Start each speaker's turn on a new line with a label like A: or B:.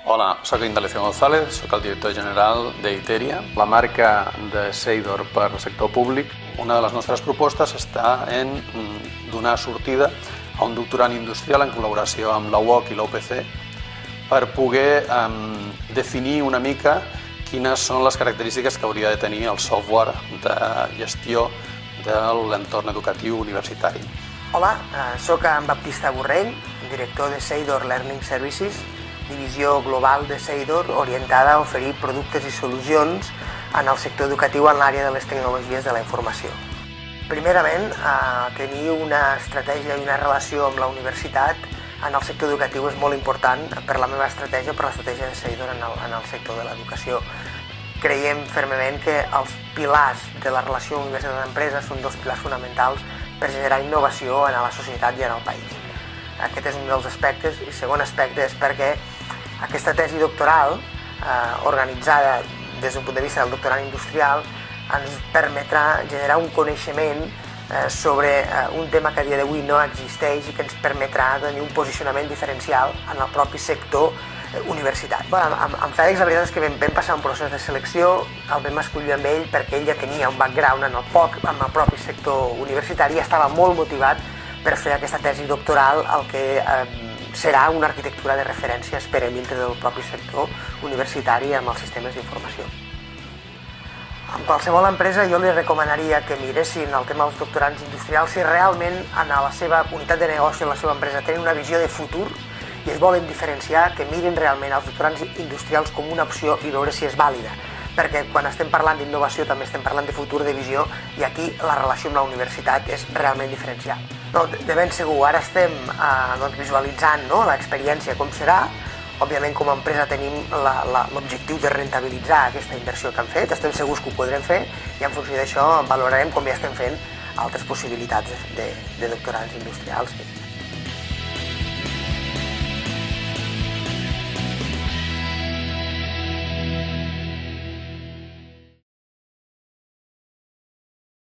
A: Hola, soc Indalecio González, soc el director general d'Iteria, la marca de Seidor per al sector públic. Una de les nostres propostes està en donar sortida a un doctorant industrial en col·laboració amb la UOC i l'UPC per poder definir una mica quines són les característiques que hauria de tenir el software de gestió de l'entorn educatiu universitari.
B: Hola, soc en Baptista Borrell, director de Seidor Learning Services, divisió global de Seidor orientada a oferir productes i solucions en el sector educatiu en l'àrea de les tecnologies de la informació. Primerament, tenir una estratègia i una relació amb la universitat en el sector educatiu és molt important per la meva estratègia, per l'estratègia de Seidor en el sector de l'educació. Creiem fermament que els pilars de la relació universitat-empresa són dos pilars fonamentals per generar innovació en la societat i en el país. Aquest és un dels aspectes, i el segon aspecte és perquè aquesta tesi doctoral, organitzada des d'un punt de vista del doctorat industrial, ens permetrà generar un coneixement sobre un tema que a dia d'avui no existeix i que ens permetrà tenir un posicionament diferencial en el propi sector universitari. Amb Fèlix la veritat és que vam passar un procés de selecció, el vam escollir amb ell perquè ell ja tenia un background en el propi sector universitari i estava molt motivat per fer aquesta tesi doctoral, el que serà una arquitectura de referència, esperem, dintre del propi sector universitari amb els sistemes d'informació. En qualsevol empresa jo li recomanaria que miressin el tema dels doctorants industrials si realment en la seva unitat de negoci, en la seva empresa, tenen una visió de futur i es volen diferenciar, que mirin realment els doctorants industrials com una opció i veure si és vàlida. Perquè quan estem parlant d'innovació també estem parlant de futur, de visió, i aquí la relació amb la universitat és realment diferencial. De ben segur, ara estem visualitzant l'experiència com serà. Òbviament, com a empresa tenim l'objectiu de rentabilitzar aquesta inversió que hem fet, estem segurs que ho podrem fer i en funció d'això valorarem, com ja estem fent, altres possibilitats de doctorants industrials.